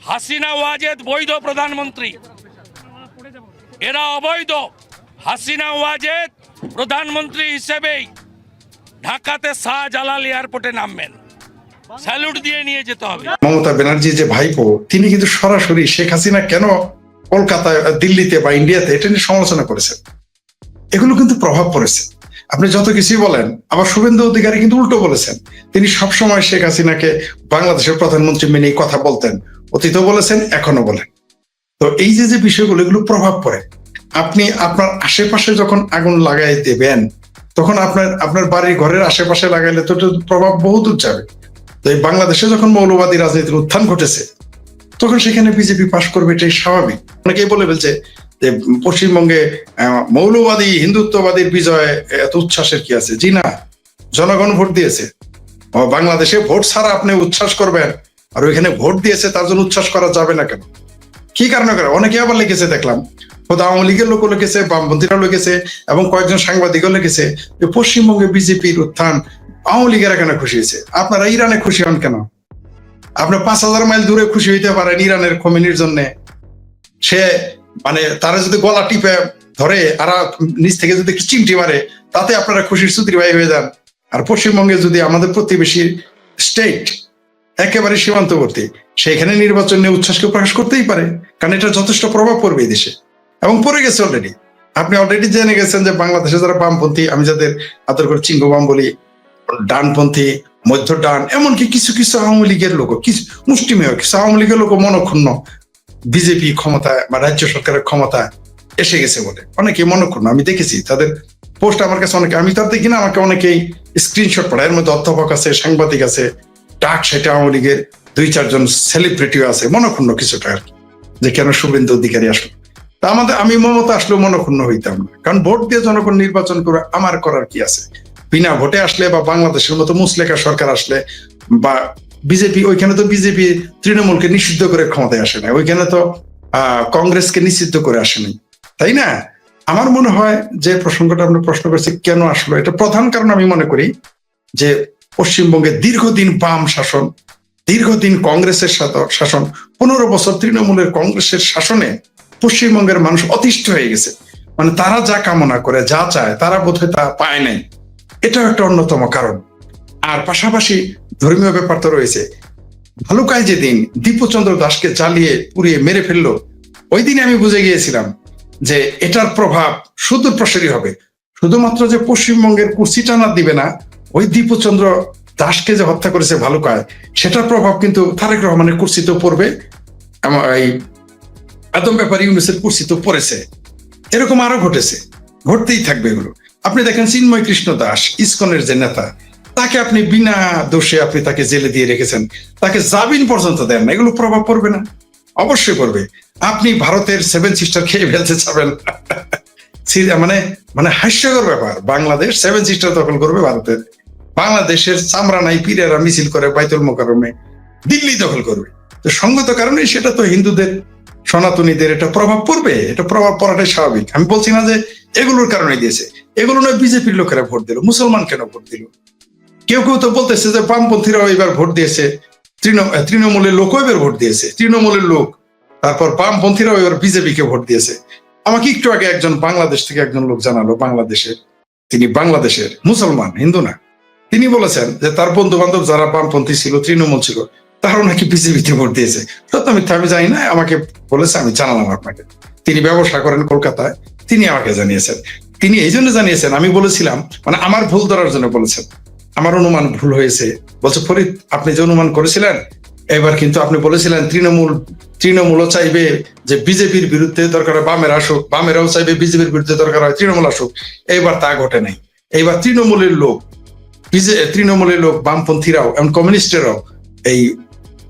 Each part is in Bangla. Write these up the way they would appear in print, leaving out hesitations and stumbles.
হাসিনা ওয়াজেদ বৈধ প্রধানমন্ত্রী, এরা অবৈধ। হাসিনা ওয়াজেদ প্রধানমন্ত্রী হিসেবেই ঢাকাতে শাহজালাল এয়ারপোর্টে নামবেন, স্যালুট দিয়ে নিয়ে যেতে হবে। মমতা ব্যানার্জি যে ভাইপো, তিনি কিন্তু সরাসরি শেখ হাসিনা কেন কলকাতায়, দিল্লিতে বা ইন্ডিয়াতে, এটা নিয়ে সমালোচনা করেছেন। এগুলো কিন্তু প্রভাব পড়েছে। আপনি যত কিছুই বলেন, আবার শুভেন্দু অধিকারী কিন্তু উল্টো বলেছেন। তিনি সবসময় শেখ হাসিনাকে বাংলাদেশের প্রধানমন্ত্রী মেনেই কথা বলতেন, অতীতও বলেছেন, এখনো বলেন। তো এই যে বিষয়গুলো, এগুলো প্রভাব পড়ে। আপনি আপনার আশেপাশে যখন আগুন লাগাই দেবেন, তখন আপনার বাড়ির ঘরের আশেপাশে লাগাইলে তো প্রভাব বহু দূর যাবে। তো এই বাংলাদেশে যখন মৌলবাদী রাজনীতির উত্থান ঘটেছে, তখন সেখানে বিজেপি পাশ করবে, এটাই স্বাভাবিক। অনেকেই বলে ফেলছে যে পশ্চিমবঙ্গে মৌলবাদী হিন্দুত্ববাদীর বিজয় এত উচ্ছ্বাসের কি আছে। জি না, জনগণ ভোট দিয়েছে। বাংলাদেশে ভোট ছাড়া আপনি উচ্ছ্বাস করবেন, আর ওইখানে ভোট দিয়েছে তার জন্য উচ্ছ্বাস করা যাবে না কেন? কি কারণে করে? অনেকে আবার লিখেছে, দেখলাম খোদ আওয়ামী লীগের লোকও লিখেছে, বামপন্থীরা লিখেছে, এবং কয়েকজন সাংবাদিকও লিখেছে যে পশ্চিমবঙ্গে বিজেপির উত্থান, আওয়ামী লীগেরা কেন খুশি হয়েছে? আপনারা ইরানে খুশি হন কেন? আপনি 5,000 মাইল দূরে খুশি হইতে পারেন ইরানের খোমেনির জন্য। সে তারা যদি গলা টিপে ধরে আর নিচ থেকে যদি চিমটি মারে, তাতে আপনারা খুশির সুতির ভাই হয়ে যান। আর পশ্চিমবঙ্গে যদি আমাদের প্রতিবেশী স্টেট, একেবারে সীমান্তবর্তী, সেখানে নির্বাচন নিয়ে উচ্ছ্বাসকে প্রকাশ করতেই পারে, কারণ এটা যথেষ্ট প্রভাব পড়বে এই দেশে, এবং পড়ে গেছে অলরেডি। আপনি অলরেডি জেনে গেছেন যে বাংলাদেশে যারা বামপন্থী, আমি যাদের আদর করে চিঙ্গবাম বলি, ডানপন্থী, মধ্য ডান, এমনকি কিছু কিছু আওয়ামী লীগের লোক, কিছু মুষ্টিমেয় কিছু আওয়ামী লীগের লোক মনক্ষুণ্ণ বিজেপি ক্ষমতায় বা রাজ্য সরকারের ক্ষমতায় এসে গেছে বলে। অনেকে মনক্ষুণ্ণ, আমি দেখেছি তাদের পোস্ট আমার কাছে অনেকে, আমি তার দেখি না, আমাকে অনেকেই স্ক্রিনশট পাঠায়। এর মধ্যে অধ্যাপক আছে, সাংবাদিক আছে, ডাক সেটা আওয়ামী লীগের 2-4 জন সেলিব্রিটিও আছে, মনক্ষুণ্ণ কিছুটা আর কি, যে কেন শুভেন্দু অধিকারী আসলো। তা আমি মমতা আসলেও মনক্ষুণ্ণ হইতাম না, কারণ ভোট দিয়ে জনগণ নির্বাচন করে আমার করার কি আছে? বিনা ভোটে আসলে বা বাংলাদেশের মতো মুসলেখা সরকার আসলে বা বিজেপি, ওইখানে তো বিজেপি তৃণমূলকে নিষিদ্ধ করে ক্ষমতায় আসে না, ওইখানে তো কংগ্রেসকে নিষিদ্ধ করে আসেনি, তাই না? আমার মনে হয় যে প্রসঙ্গটা আপনি প্রশ্ন করেছি কেন আসলো, এটা প্রধান কারণ আমি মনে করি যে পশ্চিমবঙ্গে দীর্ঘদিন বাম শাসন, দীর্ঘদিন কংগ্রেসের শাসন, 15 বছর তৃণমূলের কংগ্রেসের শাসনে পশ্চিমবঙ্গের মানুষ অতিষ্ঠ হয়ে গেছে। তারা যা কামনা করে, যা চায়, তারা বোধহয় তা পায় নাই। এটাও একটা অন্যতম কারণ। আর পাশাপাশি ধর্মীয় ব্যাপার তো রয়েছে। ভালুকায় যেদিন দীপচন্দ্র দাসকে জ্বালিয়ে পুড়িয়ে মেরে ফেললো, ওই দিনে আমি বুঝে গিয়েছিলাম যে এটার প্রভাব সুদূর প্রসারী হবে। শুধুমাত্র যে পশ্চিমবঙ্গের কুর্সি টানা দিবে না, ওই দীপচন্দ্র দাসকে যে হত্যা করেছে ভালুকায়, সেটার প্রভাব কিন্তু তারেক রহমানের কুর্সিতেও পড়বে, এই আদম ব্যাপারী ইউনূসের কুর্সিতেও পড়েছে। এরকম আরো ঘটেছে, ঘটতেই থাকবে এগুলো। আপনি দেখেন চিন্ময় কৃষ্ণ দাস, ইসকনের যে নেতা, তাকে আপনি বিনা দোষে আপনি তাকে জেলে দিয়ে রেখেছেন, তাকে জামিন পর্যন্ত দেন না। এগুলো প্রভাব পড়বে না? অবশ্যই পড়বে। আপনি ভারতের 7 সিস্টার খেয়ে ফেলতে চাবেন, হাস্যকর ব্যাপার। বাংলাদেশ 7 সিস্টার দখল করবে ভারতের, বাংলাদেশের চামড়া নাই পীরেরা মিছিল করে বাইতুল মোকাররমে দিল্লি দখল করবে। তো সঙ্গত কারণে সেটা তো হিন্দুদের, সনাতনীদের এটা প্রভাব পড়বে, এটা প্রভাব পড়াটাই স্বাভাবিক। আমি বলছি না যে এগুলোর কারণে দিয়েছে, এগুলো নয় বিজেপির লোকেরা ভোট দিল, মুসলমান কেন ভোট দিল? কেউ কেউ তো বলতেছে যে বামপন্থীরাও এবার ভোট দিয়েছে, তৃণমূলের লোকও এবার ভোট দিয়েছে, তৃণমূলের লোক, তারপর বামপন্থীরাও এবার বিজেপিকে ভোট দিয়েছে। আমাকে একটু আগে একজন বাংলাদেশ থেকে একজন লোক জানালো, তিনি বাংলাদেশের মুসলমান, হিন্দু না। তিনি বলেছেন যে তার বন্ধু বান্ধব যারা বামপন্থী ছিল, তৃণমূল ছিল, তারাও নাকি বিজেপিতে ভোট দিয়েছে। সত্য মিথ্যা আমি জানি না, আমাকে বলেছে, আমি জানালাম আপনাকে। তিনি ব্যবসা করেন কলকাতায়, তিনি আমাকে জানিয়েছেন। তিনি এই জন্য জানিয়েছেন, আমি বলেছিলাম, আমার ভুল ধরার জন্য বলেছেন, আমার অনুমান ভুল হয়েছে। বলছে, ফরিদ আপনি যে অনুমান করেছিলেন, এবার কিন্তু আপনি বলেছিলেন তৃণমূলও চাইবে যে বিজেপির বিরুদ্ধে দরকার হয় বামেরা আসুক, বামেরাও চাইবে বিজেপির বিরুদ্ধে দরকার হয় তৃণমূল আসুক। এইবার তা ঘটে নাই। এইবার তৃণমূলের লোক, বামপন্থীরাও এবং কমিউনিস্টেরাও এই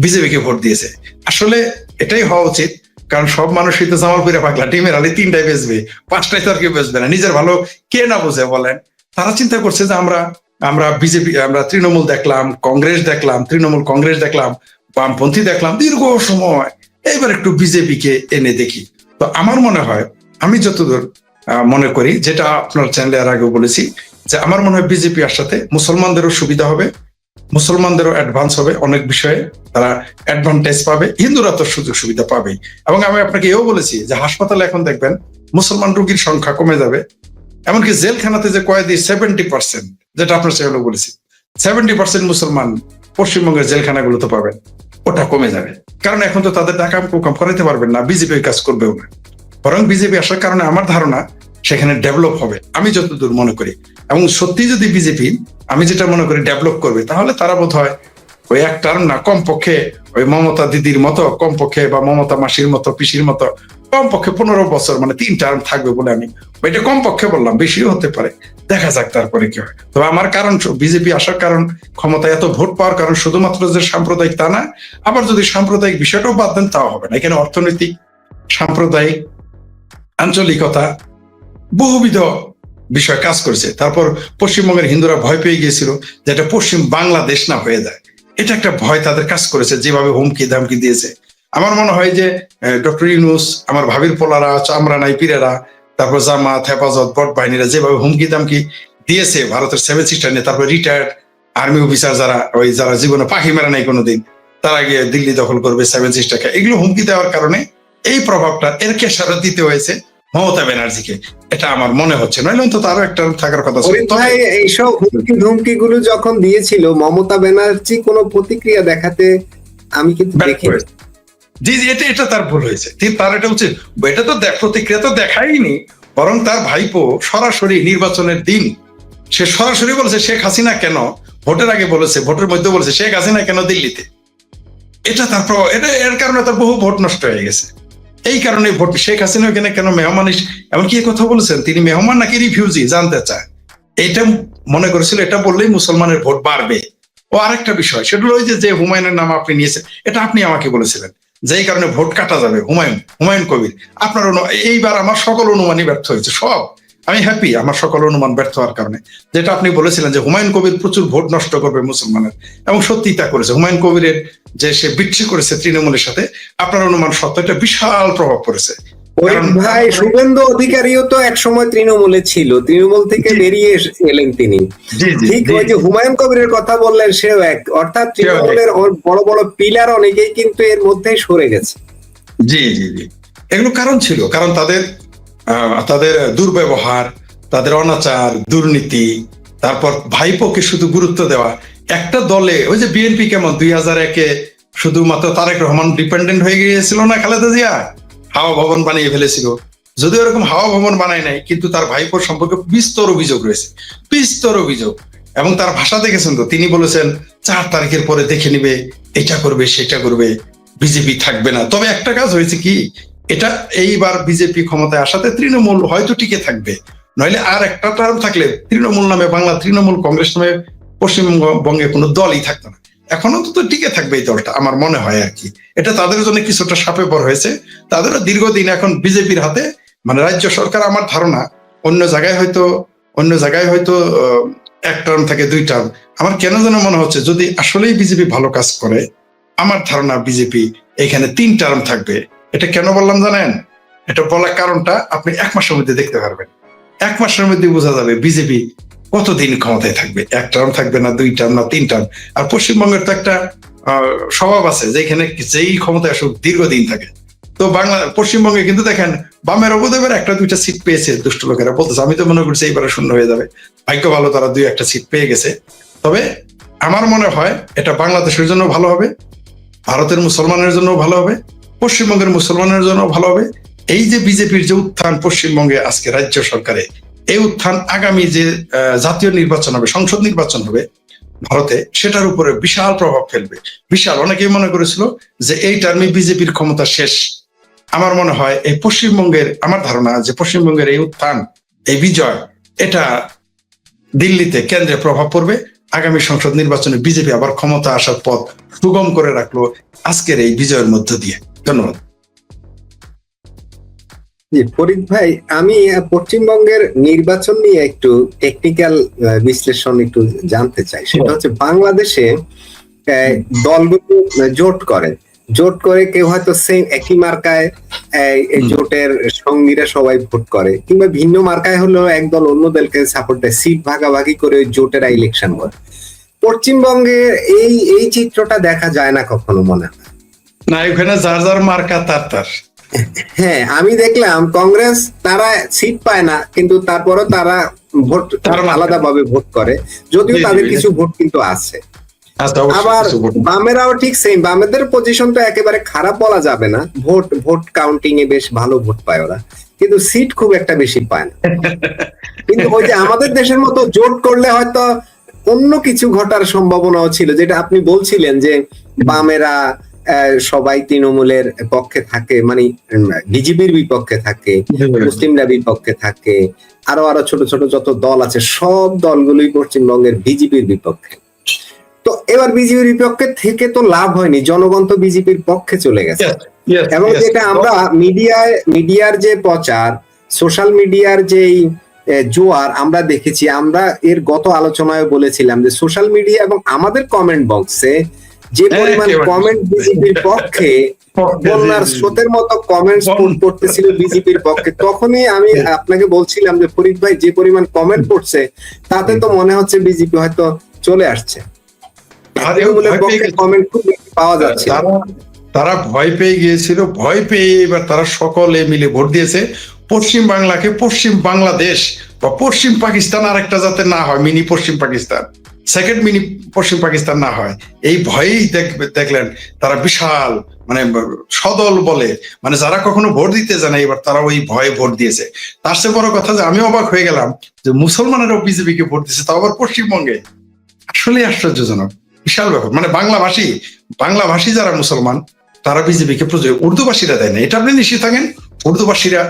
বিজেপিকে ভোট দিয়েছে। আসলে এটাই হওয়া উচিত, কারণ সব মানুষই তো জামালপুরে পাগলা, ডিমের আলি 3টায় বেচবে, 5টায় তো আর কেউ বেচবে না। নিজের ভালো কে না বোঝে বলেন? তারা চিন্তা করছে যে আমরা বিজেপি, আমরা তৃণমূল দেখলাম, কংগ্রেস দেখলাম, তৃণমূল কংগ্রেস দেখলাম, বামপন্থী দেখলাম দীর্ঘ সময়, এবার একটু বিজেপিকে এনে দেখি। তো আমার মনে হয়, আমি যতদূর মনে করি, যেটা আপনার চ্যানেলে এর আগে বলেছি, যে আমার মনে হয় বিজেপি আসাতে মুসলমানদেরও সুবিধা হবে, মুসলমানদেরও অ্যাডভান্স হবে অনেক বিষয়ে, তারা অ্যাডভান্টেজ পাবে, হিন্দুরা তো সুযোগ সুবিধা পাবেই। এবং আমি আপনাকে এও বলেছি যে হাসপাতালে এখন দেখবেন মুসলমান রোগীর সংখ্যা কমে যাবে, এমনকি জেলখানাতে যে কয়েদি 70%, যেটা আপনার সেগুলো বলেছি, 70% মুসলমান পশ্চিমবঙ্গের জেলখানাগুলোতে পাবেন, ওটা কমে যাবে। কারণ এখন তো তাদের টাকা কম করাইতে পারবেন না, বিজেপি কাজ করবেও না। বরং বিজেপি আসার কারণে আমার ধারণা সেখানে ডেভেলপ হবে, আমি যতদূর মনে করি। এবং সত্যি যদি বিজেপি, আমি যেটা মনে করি, ডেভেলপ করবে, তাহলে তারা বোধ হয় ওই এক টার্ম না, কমপক্ষে ওই মমতা দিদির মতো, কমপক্ষে বা মমতা মাসির মতো, পিসির মতো কমপক্ষে 15 বছর, মানে 3 টার্ম থাকবে বলে আমি এটা কমপক্ষে বললাম, বেশিও হতে পারে, দেখা যাক তারপরে কি হয়। তবে আমার কারণ, বিজেপি আসার কারণ, ক্ষমতায় এত ভোট পাওয়ার কারণ শুধুমাত্র যে সাম্প্রদায়িক তা না, আবার যদি সাম্প্রদায়িক বিষয়টাও বাদ দেন তাও হবে না। এখানে অর্থনৈতিক, সাম্প্রদায়িক, আঞ্চলিকতা, বহুবিধ বিষয় কাজ করেছে। তারপর পশ্চিমবঙ্গের হিন্দুরা ভয় পেয়ে গিয়েছিল যে এটা পশ্চিম বাংলাদেশ না হয়ে যায়, এটা একটা ভয় তাদের কাজ করেছে, যেভাবে হুমকি ধামকি দিয়েছে। আমার মনে হয় যে ডক্টর ইউনূস, আমার ভাবির পোলারা, চামড়া নাই পীরেরা, তারপর জামাত, হেফাজত, বট বাহিনীরা যেভাবে হুমকি দামকি দিয়েছে ভারতের 7 সিস্টার নিয়ে, তারপর রিটায়ার্ড আর্মি অফিসার যারা জীবনে পাখি মেরা নাই কোনোদিন, তারা গিয়ে দিল্লি দখল করবে, 7 সিস্টারকে, এগুলো হুমকি দেওয়ার কারণে এই প্রভাবটা এর কেশারত দিতে হয়েছে মমতা ব্যানার্জিকে, এটা আমার মনে হচ্ছে। নইলে অন্তত আরো একটা থাকার কথা ছিল। এইসব হুমকি ধুমকি গুলো যখন দিয়েছিল মমতা ব্যানার্জি কোনো প্রতিক্রিয়া দেখাতে আমি কিন্তু দেখিনি। জি জি, এটা তার ভুল হয়েছে, তার এটা উচিত, এটা তো প্রতিক্রিয়া তো দেখায়নি, বরং তার ভাইপো সরাসরি নির্বাচনের দিন সে সরাসরি বলেছে শেখ হাসিনা কেন, ভোটের আগে বলেছে, ভোটের মধ্যে বলেছে শেখ হাসিনা কেন দিল্লিতে। এটা তার প্রভাব, এর কারণে তার বহু ভোট নষ্ট হয়ে গেছে। এই কারণে ভোট, শেখ হাসিনা এখানে কেন মেহমান, এমনকি কথা বলেছেন তিনি মেহমান নাকি রিফিউজি জানতে চায়, এটা মনে করেছিল এটা বললেই মুসলমানের ভোট বাড়বে। ও আরেকটা বিষয়, সেটা হলো যে হুমায়ুনের নাম আপনি নিয়েছেন, এটা আপনি আমাকে বলেছিলেন যেই কারণে ভোট কাটা যাবে, হুমায়ুন কবির। আপনার এইবার আমার সকল অনুমানই ব্যর্থ হয়েছে, সব। আমি হ্যাপি আমার সকল অনুমান ব্যর্থ হওয়ার কারণে। যেটা আপনি বলেছিলেন যে হুমায়ুন কবির প্রচুর ভোট নষ্ট করবে মুসলমানের, এবং সত্যি তা করেছে। হুমায়ুন কবিরের যে সে বিচ্ছি করেছে তৃণমূলের সাথে, আপনার অনুমান সত্য, এটা বিশাল প্রভাব পড়েছে। ভাই শুভেন্দু অধিকারীও তো একসময় তৃণমূলে ছিল, তৃণমূল থেকে বেরিয়ে এলেন তিনি। ঠিক ওই যে হুমায়ুন কবিরের কথা বললেন, সেও এক, অর্থাৎ তৃণমূলের বড় বড় পিলার অনেকেই কিন্তু এর মধ্যেই সরে গেছে। জি জি জি, এগুলো কারণ ছিল, কারণ তাদের দুর্ব্যবহার, তাদের অনাচার, দুর্নীতি, তারপর ভাইপোকে শুধু গুরুত্ব দেওয়া। একটা দলে ওই যে বিএনপি কেমন 2001-এ শুধুমাত্র তারেক রহমান ডিপেন্ডেন্ট হয়ে গিয়েছিল না, খালেদা জিয়া হাওয়া ভবন বানিয়ে ফেলেছিল। যদিও এরকম হাওয়া ভবন বানায় নাই, কিন্তু তার ভাইপোর সম্পর্কে বিস্তর অভিযোগ রয়েছে, বিস্তর অভিযোগ। এবং তার ভাষা দেখেছেন তো, তিনি বলেছেন 4 তারিখের পরে দেখে নিবে, এটা করবে সেটা করবে, বিজেপি থাকবে না। তবে একটা কাজ হয়েছে কি, এটা এইবার বিজেপি ক্ষমতায় আসাতে তৃণমূল হয়তো টিকে থাকবে, নইলে আর একটা টার্ম থাকলে তৃণমূল নামে, বাংলা তৃণমূল কংগ্রেস নামে পশ্চিমবঙ্গে কোনো দলই থাকতো না। এখনো তো টিকে থাকবে এই দলটা, আমার মনে হয় আর কি। এটা তাদের জন্য কিছুটা সাপে বর হয়েছে, তাদেরও দীর্ঘদিন এখন বিজেপির হাতে, মানে রাজ্য সরকার। আমার ধারণা অন্য জায়গায় হয়তো 1 টার্ম থেকে 2 টার্ম। আমার কেন যেন মনে হচ্ছে যদি আসলেই বিজেপি ভালো কাজ করে, আমার ধারণা বিজেপি এখানে 3 টার্ম থাকবে। এটা কেন বললাম জানেন? এটা বলার কারণটা আপনি 1 মাসের মধ্যে দেখতে পারবেন। 1 মাসের মধ্যে বোঝা যাবে বিজেপি কতদিন ক্ষমতায় থাকবে, 1 টার্ম থাকবে না, 2 টার্ম না, 3 টার্ম। আর পশ্চিমবঙ্গের তো একটা স্বভাব আছে, যেখানে যেই ক্ষমতায় আসুক দীর্ঘদিন থাকে। তো পশ্চিমবঙ্গে কিন্তু দেখেন বামের অবদেবের 1-2টা সিট পেয়েছে, দুষ্ট লোকেরা বলতেছে। আমি তো মনে করছি এইবারে শূন্য হয়ে যাবে, ভাগ্য ভালো তারা 2-1টা সিট পেয়ে গেছে। তবে আমার মনে হয় এটা বাংলাদেশের জন্য ভালো হবে, ভারতের মুসলমানের জন্য ভালো হবে, পশ্চিমবঙ্গের মুসলমানের জন্য ভালো হবে। এই যে বিজেপির যে উত্থান পশ্চিমবঙ্গে আজকে রাজ্য সরকারে, এই উত্থান আগামী যে জাতীয় নির্বাচন হবে, সংসদ নির্বাচন হবে ভারতে, সেটার উপরে বিশাল প্রভাব ফেলবে। বিশাল, অনেকেই মনে করেছিল যে এই টার্মে বিজেপির ক্ষমতা শেষ। আমার মনে হয় এই পশ্চিমবঙ্গের, আমার ধারণা যে পশ্চিমবঙ্গের এই উত্থান, এই বিজয়, এটা দিল্লিতে, কেন্দ্রে প্রভাব পড়বে। আগামী সংসদ নির্বাচনে বিজেপি আবার ক্ষমতা আসার পথ সুগম করে রাখলো আজকের এই বিজয়ের মধ্য দিয়ে। ধন্যবাদ। ফরিদ ভাই, আমি পশ্চিমবঙ্গের নির্বাচন নিয়ে একটু টেকনিক্যাল বিশ্লেষণ একটু জানতে চাই। সেটা হচ্ছে বাংলাদেশে দলগুলো জোট করে কেউ হয়তো সেম একই মার্কায় জোটের সঙ্গীরা সবাই ভোট করে, কিংবা ভিন্ন মার্কায় হলেও এক দল অন্য দলকে সাপোর্ট দেয়, সিট ভাগাভাগি করে ওই জোটেরা ইলেকশন করে। তো পশ্চিমবঙ্গে এই এই চিত্রটা দেখা যায় না কখনো মনে হয়। না, ওখানে যার যার মার্কা তার তার। হ্যাঁ, আমি দেখলাম কংগ্রেস তারা সিট পায় না, কিন্তু তারপরও তারা ভোট আলাদাভাবে ভোট করে, যদিও তাদের কিছু ভোট কিন্তু আছে। আবার বামেরাও ঠিক সেম, বামেদের পজিশন তো একেবারে খারাপ বলা যাবে না, ভোট কাউন্টিং এ বেশ ভালো ভোট পায় ওরা, কিন্তু সিট খুব একটা বেশি পায় না। কিন্তু ওই যে আমাদের দেশের মতো জোট করলে হয়তো অন্য কিছু ঘটার সম্ভাবনাও ছিল, যেটা আপনি বলছিলেন যে বামেরা সবাই তৃণমূলের পক্ষে থাকে, মানে বিজেপির বিপক্ষে থাকে, মুসলিমরা বিপক্ষে থাকে, আরো ছোট ছোট যত দল আছে সব দলগুলোই পশ্চিমবঙ্গের বিজেপির বিপক্ষে। তো এবার বিজেপির বিপক্ষে থেকে তো লাভ হয়নি, জনগণ তো বিজেপির পক্ষে চলে গেছে। এবং যেটা আমরা মিডিয়ার যে প্রচার, সোশ্যাল মিডিয়ার যেই জোয়ার আমরা দেখেছি, আমরা এর গত আলোচনায় বলেছিলাম যে সোশ্যাল মিডিয়া এবং আমাদের কমেন্ট বক্সে যে পরিমাণ কমেন্ট বিজেপির পক্ষে, বন্যার স্রোতের মতো কমেন্টস পড়তেছিল বিজেপির পক্ষে, তখনই আমি আপনাকে বলছিলাম যে ফরিদ ভাই যে পরিমাণ কমেন্ট পড়ছে তাতে তো মনে হচ্ছে বিজেপি হয়তো চলে আসছে। কমেন্ট খুব পাওয়া যাচ্ছে, তারা ভয় পেয়ে গিয়েছিল, ভয় পেয়ে এবার তারা সকলে মিলে ভোট দিয়েছে পশ্চিম বাংলাকে পশ্চিম বাংলাদেশ বা পশ্চিম পাকিস্তান আরেকটা যাতে না হয়, মিনি পশ্চিম পাকিস্তান, সেকেন্ড মিনি পশ্চিম পাকিস্তান না হয়, এই ভয়েই দেখলেন তারা বিশাল মানে সদল বলে, মানে যারা কখনো ভোট দিতে জানে এবার তারা ওই ভয়ে ভোট দিয়েছে। তার চেয়ে বড় কথা যে আমি অবাক হয়ে গেলাম যে মুসলমানেরাও বিজেপিকে ভোট দিয়েছে, তাও আবার পশ্চিমবঙ্গে। আসলে আশ্চর্যজনক, বিশাল ব্যাপার। মানে বাংলাভাষী যারা মুসলমান তারা বিজেপিকে প্রচুর, উর্দুভাষীরা দেয় না, এটা আপনি নিশ্চিত থাকেন। উর্দুভাষীরা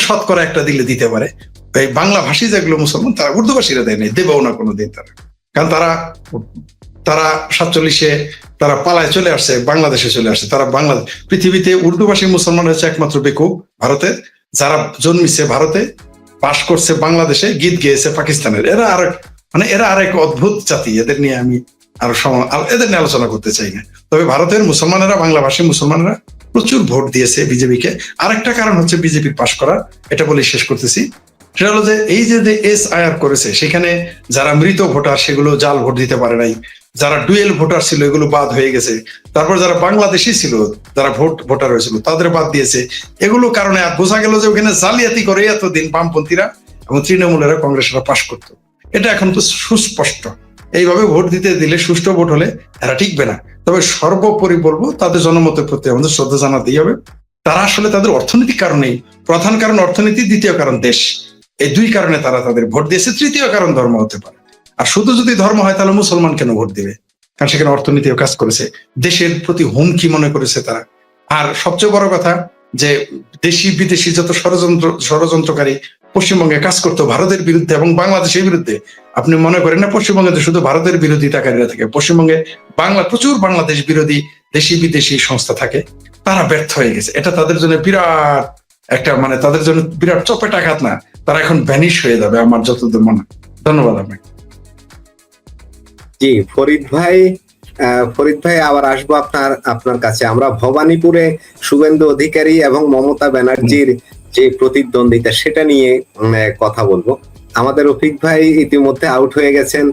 শতকরা একটা দিলে দিতে পারে, এই বাংলাভাষী যেগুলো মুসলমান তারা উর্দুভাষীরা দেয় না, দেবেও না কোনোদিন তারা, কারণ তারা 47-এ তারা পালায় চলে আসছে, বাংলাদেশে চলে আসছে। তারা পৃথিবীতে উর্দুভাষী মুসলমান হচ্ছে একমাত্র বেকুব ভারতের, যারা জন্মিছে ভারতে, পাশ করছে বাংলাদেশে, গীত গেয়েছে পাকিস্তানের। এরা আরেক অদ্ভুত জাতি, এদের নিয়ে আমি এদের নিয়ে আলোচনা করতে চাই না। তবে ভারতের মুসলমানেরা, বাংলাভাষী মুসলমানেরা প্রচুর ভোট দিয়েছে বিজেপিকে। আরেকটা কারণ হচ্ছে বিজেপির পাশ করা, এটা বলে শেষ করতেছি। সেটা হলো যে এই যে SIR করেছে, সেখানে যারা মৃত ভোটার সেগুলো জাল ভোট দিতে পারে নাই, যারা ডুয়েল ভোটার ছিল এগুলো বাদ হয়ে গেছে, তারপর যারা বাংলাদেশি ছিল যারা ভোটার হয়েছিল তাদের বাদ দিয়েছে। এগুলো কারণে আর বোঝা গেল যে ওখানে জালিয়াতি করে এতদিন বামপন্থীরা এবং তৃণমূলেরা, কংগ্রেসরা পাশ করতো। এটা এখন তো সুস্পষ্ট, এইভাবে ভোট দিতে দিলে, সুষ্ঠু ভোট হলে এরা টিকবে না। তবে সর্বোপরি বলবো তাদের জনমতের প্রতি আমাদের শ্রদ্ধা জানাতেই হবে। তারা আসলে তাদের অর্থনৈতিক কারণেই, প্রধান কারণ অর্থনীতি, দ্বিতীয় কারণ দেশ, এই দুই কারণে তারা তাদের ভোট দিয়েছে। তৃতীয় কারণ ধর্ম হতে পারে। আর শুধু যদি ধর্ম হয় তাহলে মুসলমান কেন ভোট দিবে? কারণ সেখানে অর্থনীতিও কাজ করেছে, দেশের প্রতি হুমকি মনে করেছে তারা। আর সবচেয়ে বড় কথা যে দেশি বিদেশি যত ষড়যন্ত্রকারী পশ্চিমবঙ্গে কাজ করতো ভারতের বিরুদ্ধে এবং বাংলাদেশের বিরুদ্ধে, আপনি মনে করেন না পশ্চিমবঙ্গে শুধু ভারতের বিরোধিতাকারীরা থাকে? পশ্চিমবঙ্গে প্রচুর বাংলাদেশ বিরোধী দেশি বিদেশি সংস্থা থাকে। তারা ব্যর্থ হয়ে গেছে। এটা তাদের জন্য বিরাট একটা, মানে তাদের জন্য বিরাট চপেটাঘাত না, তারা এখন ভ্যানিশ হয়ে যাবে আমার যতদূর মনে হয়। ধন্যবাদ আপনাকে। জি ফরিদ ভাই আবার আসবো আপনার কাছে। আমরা ভবানীপুরে শুভেন্দু অধিকারী এবং মমতা ব্যানার্জির যে প্রতিদ্বন্দ্বিতা সেটা নিয়ে কথা বলবো। আমাদের রফিক ভাই ইতিমধ্যে আউট হয়ে গেছেন,